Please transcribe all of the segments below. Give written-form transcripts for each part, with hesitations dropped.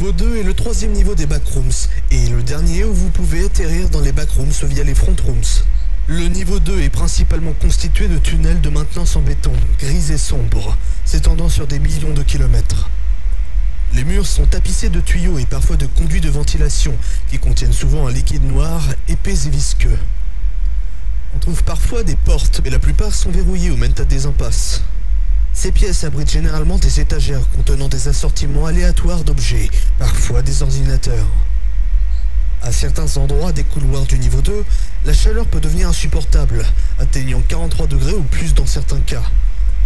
niveau 2 est le troisième niveau des backrooms, et le dernier où vous pouvez atterrir dans les backrooms via les front rooms. Le niveau 2 est principalement constitué de tunnels de maintenance en béton, gris et sombres, s'étendant sur des millions de kilomètres. Les murs sont tapissés de tuyaux et parfois de conduits de ventilation, qui contiennent souvent un liquide noir, épais et visqueux. On trouve parfois des portes, mais la plupart sont verrouillées ou mènent à des impasses. Ces pièces abritent généralement des étagères contenant des assortiments aléatoires d'objets, parfois des ordinateurs. À certains endroits des couloirs du niveau 2, la chaleur peut devenir insupportable, atteignant 43 degrés ou plus dans certains cas.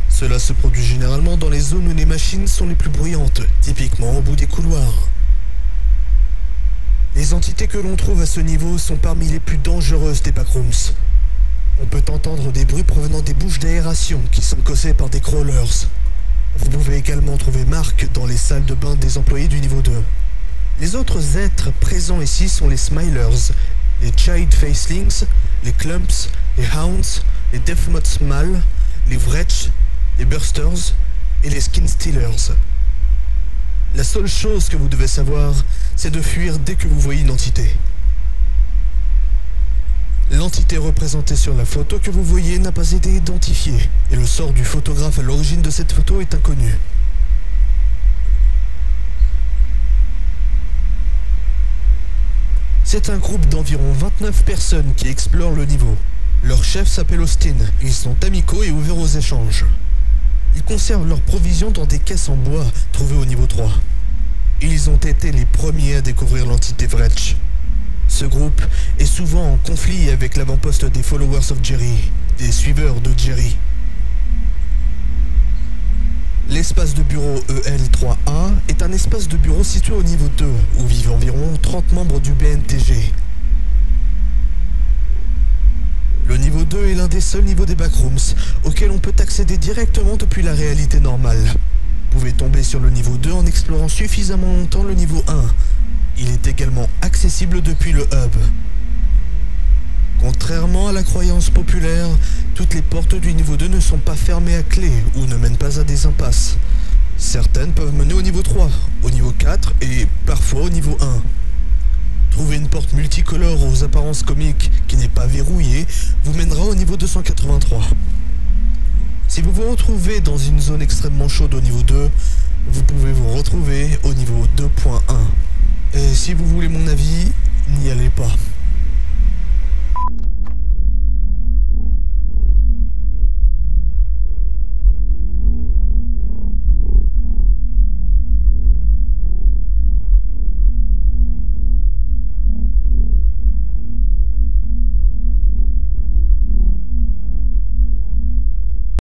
Cela se produit généralement dans les zones où les machines sont les plus bruyantes, typiquement au bout des couloirs. Les entités que l'on trouve à ce niveau sont parmi les plus dangereuses des backrooms. On peut entendre des bruits provenant des bouches d'aération qui sont causées par des crawlers. Vous pouvez également trouver Marc dans les salles de bain des employés du niveau 2. Les autres êtres présents ici sont les Smilers, les Child Facelings, les Clumps, les Hounds, les Deathmoths mâles, les Wretch, les Bursters et les Skin Stealers. La seule chose que vous devez savoir, c'est de fuir dès que vous voyez une entité. L'entité représentée sur la photo que vous voyez n'a pas été identifiée, et le sort du photographe à l'origine de cette photo est inconnu. C'est un groupe d'environ 29 personnes qui explorent le niveau. Leur chef s'appelle Austin, ils sont amicaux et ouverts aux échanges. Ils conservent leurs provisions dans des caisses en bois trouvées au niveau 3. Ils ont été les premiers à découvrir l'entité Wretch. Ce groupe est souvent en conflit avec l'avant-poste des Followers of Jerry, des suiveurs de Jerry. L'espace de bureau EL3A est un espace de bureau situé au niveau 2, où vivent environ 30 membres du BNTG. Le niveau 2 est l'un des seuls niveaux des backrooms auxquels on peut accéder directement depuis la réalité normale. Vous pouvez tomber sur le niveau 2 en explorant suffisamment longtemps le niveau 1. Il est également accessible depuis le hub. Contrairement à la croyance populaire, toutes les portes du niveau 2 ne sont pas fermées à clé ou ne mènent pas à des impasses. Certaines peuvent mener au niveau 3, au niveau 4 et parfois au niveau 1. Trouver une porte multicolore aux apparences comiques qui n'est pas verrouillée vous mènera au niveau 283. Si vous vous retrouvez dans une zone extrêmement chaude au niveau 2, vous pouvez vous retrouver au niveau 2.1. Et si vous voulez mon avis, n'y allez pas.